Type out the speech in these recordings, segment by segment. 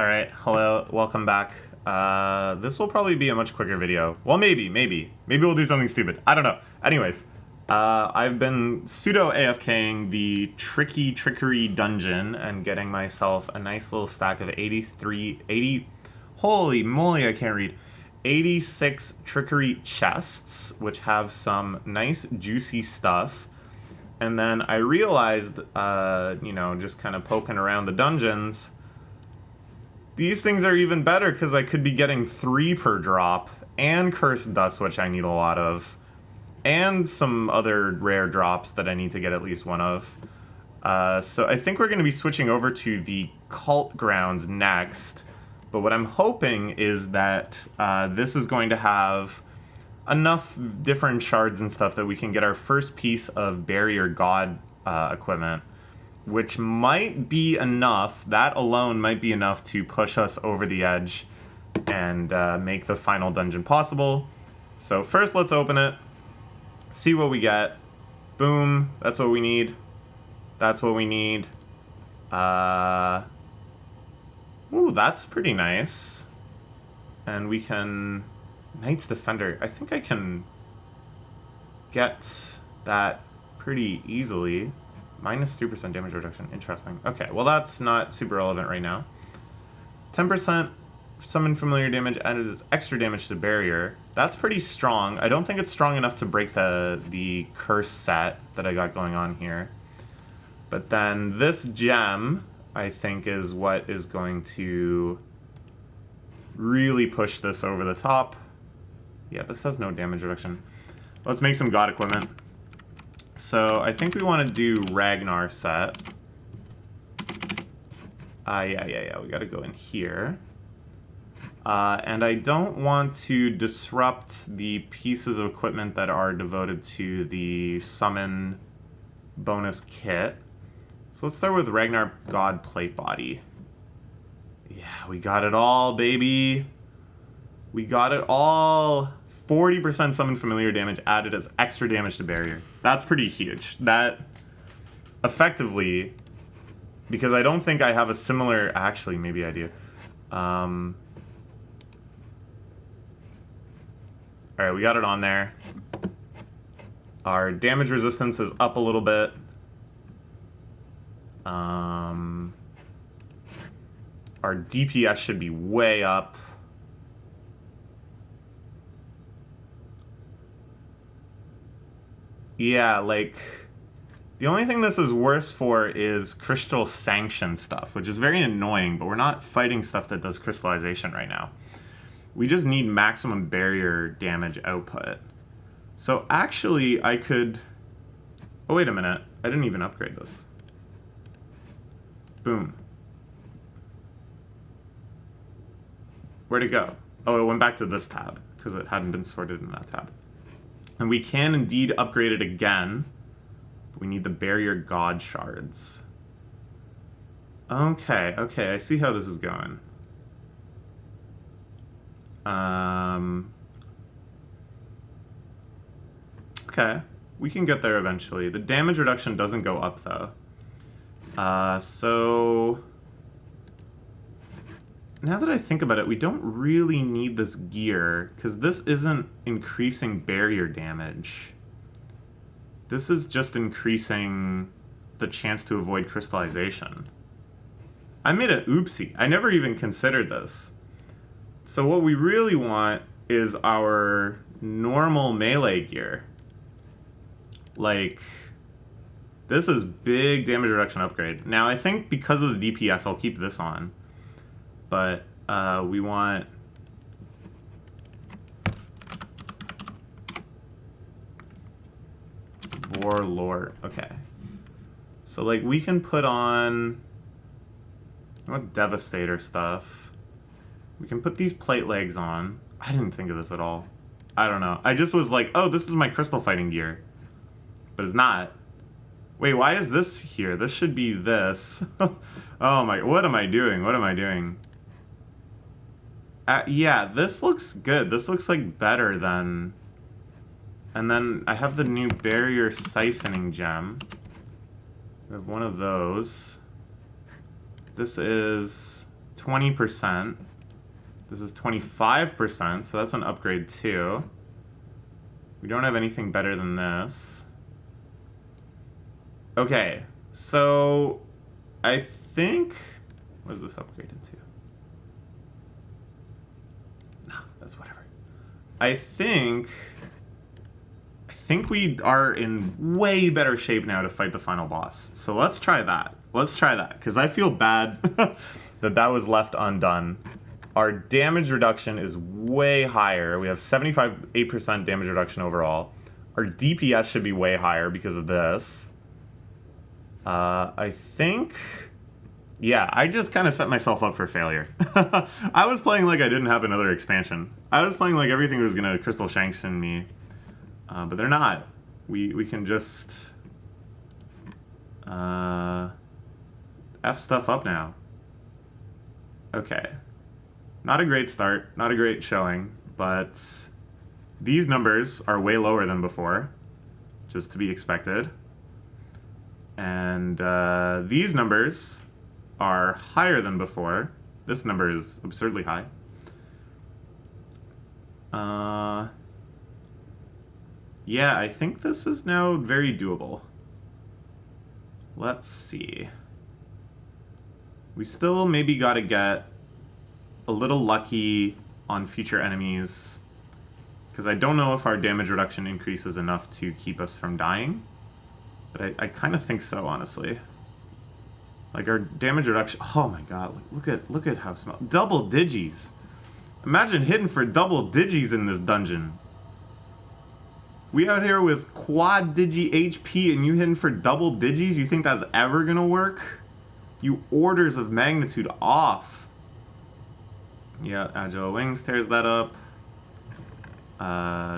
Alright, hello, welcome back. This will probably be a much quicker video. Well, maybe we'll do something stupid. I don't know. Anyways, I've been pseudo AFKing the trickery dungeon and getting myself a nice little stack of 80, holy moly, I can't read. 86 trickery chests, which have some nice juicy stuff. And then I realized, just kind of poking around the dungeons, these things are even better because I could be getting 3 per drop, and Cursed Dust, which I need a lot of, and some other rare drops that I need to get at least one of. So I think we're going to be switching over to the Cult Grounds next, but what I'm hoping is that this is going to have enough different shards and stuff that we can get our first piece of Barrier God equipment, which might be enough, that alone might be enough to push us over the edge and make the final dungeon possible. So first let's open it, see what we get. Boom, that's what we need. That's what we need. Ooh, that's pretty nice. And we can... Knight's Defender. I think I can get that pretty easily. Minus 3% damage reduction. Interesting. Okay, well that's not super relevant right now. 10% summon familiar damage added as extra damage to the barrier. That's pretty strong. I don't think it's strong enough to break the curse set that I got going on here. But then this gem, I think, is what is going to really push this over the top. Yeah, this has no damage reduction. Let's make some god equipment. So I think we want to do Ragnar set. Yeah, we gotta go in here. And I don't want to disrupt the pieces of equipment that are devoted to the summon bonus kit. So let's start with Ragnar God Plate Body. Yeah, we got it all, baby. We got it all. 40% summon familiar damage added as extra damage to barrier. That's pretty huge. That effectively, because I don't think I have a similar, actually maybe I do. Alright, we got it on there. Our damage resistance is up a little bit. Our DPS should be way up. Yeah, like, the only thing this is worse for is crystal sanction stuff, which is very annoying, but we're not fighting stuff that does crystallization right now. We just need maximum barrier damage output. So actually, I could... Oh, wait a minute. I didn't even upgrade this. Boom. Where'd it go? Oh, it went back to this tab, because it hadn't been sorted in that tab. And we can indeed upgrade it again. But we need the Barrier God shards. Okay, I see how this is going. Okay, we can get there eventually. The damage reduction doesn't go up, though. So... Now that I think about it, we don't really need this gear, because this isn't increasing barrier damage. This is just increasing the chance to avoid crystallization. I made an oopsie. I never even considered this. So what we really want is our normal melee gear. Like, this is big damage reduction upgrade. Now, I think because of the DPS, I'll keep this on. But we want... Warlord. Okay. So, like, we can put on... I want Devastator stuff. We can put these plate legs on. I didn't think of this at all. I don't know. I just was like, oh, this is my crystal fighting gear. But it's not. Wait, why is this here? This should be this. Oh my... What am I doing? What am I doing? Yeah, this looks good. This looks like better than... And then I have the new barrier siphoning gem. I have one of those. This is 20%. This is 25%, so that's an upgrade too. We don't have anything better than this. Okay, so I think... What is this upgraded to? No, that's whatever. I think we are in way better shape now to fight the final boss. So let's try that. Let's try that, because I feel bad that was left undone. Our damage reduction is way higher. We have 8% damage reduction overall. Our DPS should be way higher because of this. I think... Yeah, I just kind of set myself up for failure. I was playing like I didn't have another expansion. I was playing like everything was going to Crystal Sanction me. But they're not. We can just... F stuff up now. Okay. Not a great start, not a great showing, but these numbers are way lower than before, just to be expected. And these numbers are higher than before. This number is absurdly high. Yeah, I think this is now very doable. Let's see. We still maybe gotta get a little lucky on future enemies, because I don't know if our damage reduction increases enough to keep us from dying, but I kind of think so, honestly. Like our damage reduction, oh my god, look at how small, double digis. Imagine hitting for double digis in this dungeon. We out here with quad digi HP and you hitting for double digis? You think that's ever gonna work? You orders of magnitude off. Yeah, Agile Wings tears that up.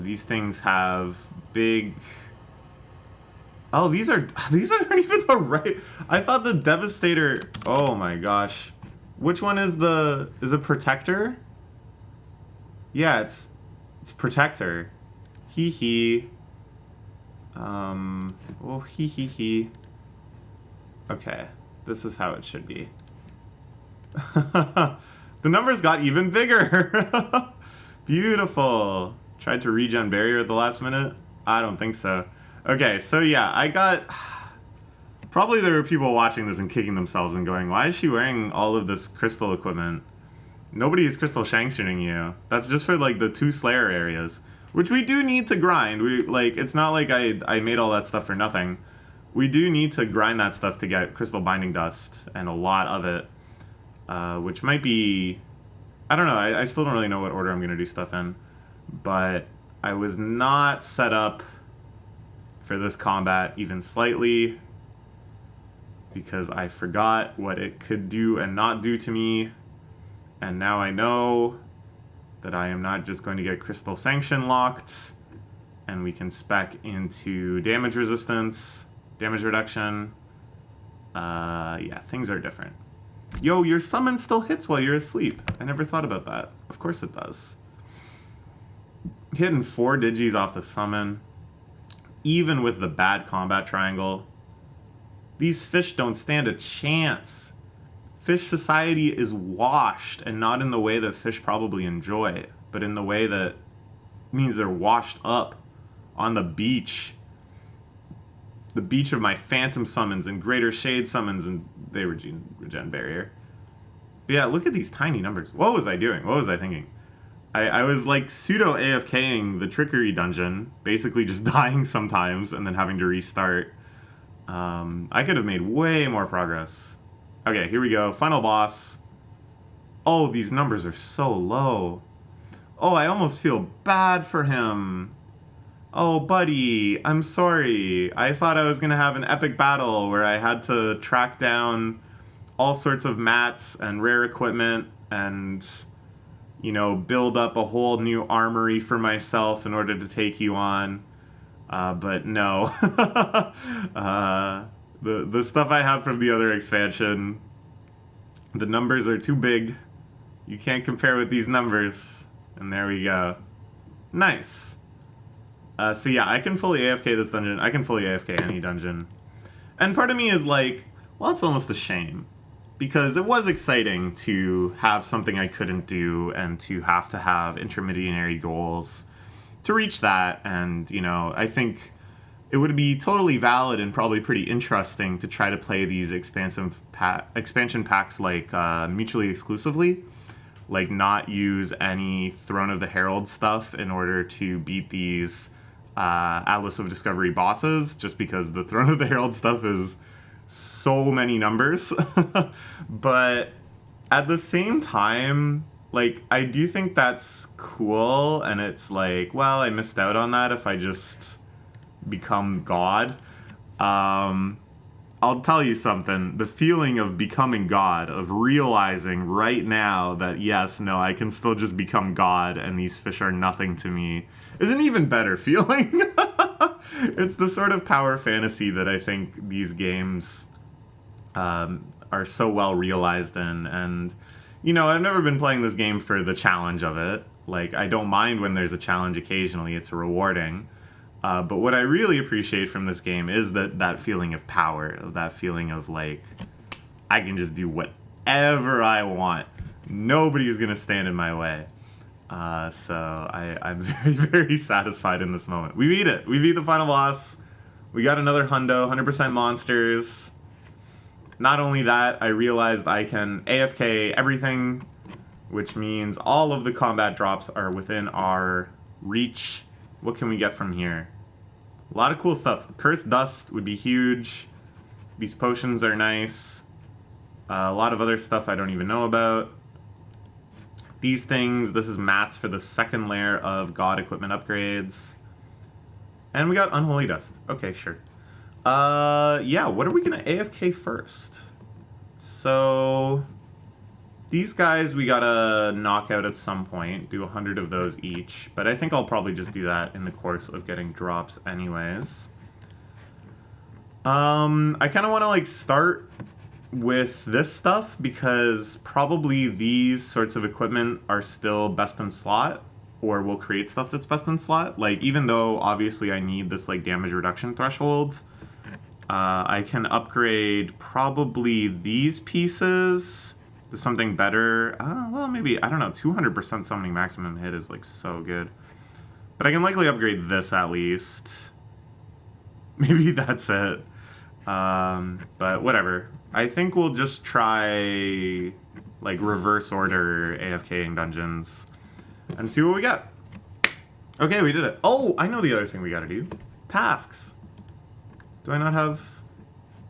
These things have big... Oh, these aren't even the right... I thought the Devastator... Oh my gosh. Which one is the... Is it Protector? Yeah, it's Protector. Hee hee. Oh, hee hee hee. Okay, this is how it should be. The numbers got even bigger. Beautiful. Tried to regen barrier at the last minute? I don't think so. Okay, so yeah, I got... Probably there were people watching this and kicking themselves and going, why is she wearing all of this crystal equipment? Nobody is crystal sanctioning you. That's just for like the 2 Slayer areas, which we do need to grind. It's not like I made all that stuff for nothing. We do need to grind that stuff to get crystal binding dust, and a lot of it, which might be... I don't know, I still don't really know what order I'm going to do stuff in, but I was not set up for this combat even slightly, because I forgot what it could do and not do to me, and now I know that I am not just going to get crystal sanction locked, and we can spec into damage resistance, damage reduction. Yeah, things are different. Yo, your summon still hits while you're asleep. I never thought about that. Of course it does. Hitting 4 digis off the summon, even with the bad combat triangle. These fish don't stand a chance. Fish society is washed, and not in the way that fish probably enjoy, but in the way that means they're washed up on the beach. The beach of my phantom summons and greater shade summons, and they regen barrier. But yeah, look at these tiny numbers. What was I doing? What was I thinking? I was like pseudo AFKing the trickery dungeon, basically just dying sometimes and then having to restart. I could have made way more progress. Okay, here we go. Final boss. Oh, these numbers are so low. Oh, I almost feel bad for him. Oh, buddy, I'm sorry. I thought I was going to have an epic battle where I had to track down all sorts of mats and rare equipment and, you know, build up a whole new armory for myself in order to take you on. But no. The stuff I have from the other expansion, the numbers are too big. You can't compare with these numbers. And there we go. Nice. So yeah, I can fully AFK this dungeon. I can fully AFK any dungeon. And part of me is like, well, it's almost a shame. because it was exciting to have something I couldn't do and to have intermediary goals to reach that. And, you know, I think it would be totally valid and probably pretty interesting to try to play these expansion packs like mutually exclusively, like not use any Throne of the Herald stuff in order to beat these Atlas of Discovery bosses, just because the Throne of the Herald stuff is so many numbers. But at the same time, like, I do think that's cool, and it's like, well, I missed out on that if I just become God. I'll tell you something. The feeling of becoming God, of realizing right now that, yes, no, I can still just become God and these fish are nothing to me, is an even better feeling. It's the sort of power fantasy that I think these games are so well realized in. And, you know, I've never been playing this game for the challenge of it. Like, I don't mind when there's a challenge occasionally. It's rewarding. But what I really appreciate from this game is that feeling of power, that feeling of, like, I can just do whatever I want. Nobody's going to stand in my way. So I'm very, very satisfied in this moment. We beat it. We beat the final boss. We got another hundo, 100% monsters. Not only that, I realized I can AFK everything, which means all of the combat drops are within our reach. What can we get from here? A lot of cool stuff. Cursed Dust would be huge. These potions are nice. A lot of other stuff I don't even know about. These things, this is mats for the second layer of God equipment upgrades. And we got Unholy Dust. Okay, sure. Yeah, what are we gonna AFK first? So, these guys we gotta knock out at some point, do 100 of those each, but I think I'll probably just do that in the course of getting drops anyways. I kind of want to, like, start with this stuff because probably these sorts of equipment are still best in slot, or will create stuff that's best in slot. Like, even though obviously I need this, like, damage reduction threshold, I can upgrade probably these pieces to something better. Well, maybe, I don't know, 200% summoning maximum hit is, like, so good. But I can likely upgrade this at least. Maybe that's it. But whatever. I think we'll just try, like, reverse order AFKing dungeons and see what we get. Okay, we did it. Oh, I know the other thing we gotta do. Tasks. Do I not have...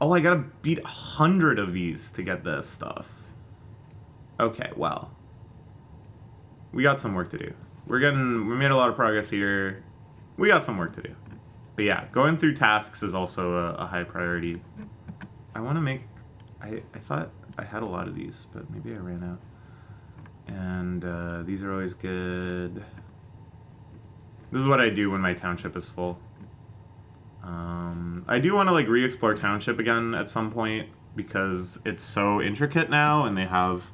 Oh, I gotta beat 100 of these to get this stuff. Okay, well. We got some work to do. We made a lot of progress here. We got some work to do. But yeah, going through tasks is also a high priority. I want to make... I thought I had a lot of these, but maybe I ran out. And these are always good. This is what I do when my township is full. I do want to, like, re-explore township again at some point because it's so intricate now, and they have,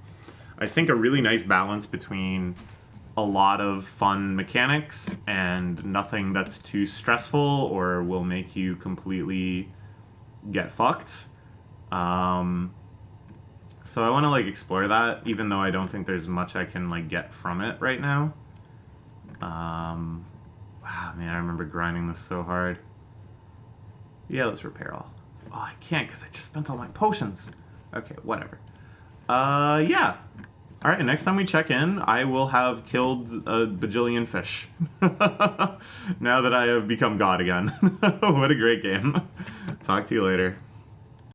I think, a really nice balance between a lot of fun mechanics and nothing that's too stressful or will make you completely get fucked. So I want to, like, explore that, even though I don't think there's much I can, like, get from it right now. Wow, man, I remember grinding this so hard. Yeah, let's repair all. Oh, I can't because I just spent all my potions. Okay, whatever. Yeah. Alright, next time we check in, I will have killed a bajillion fish. Now that I have become God again. What a great game. Talk to you later.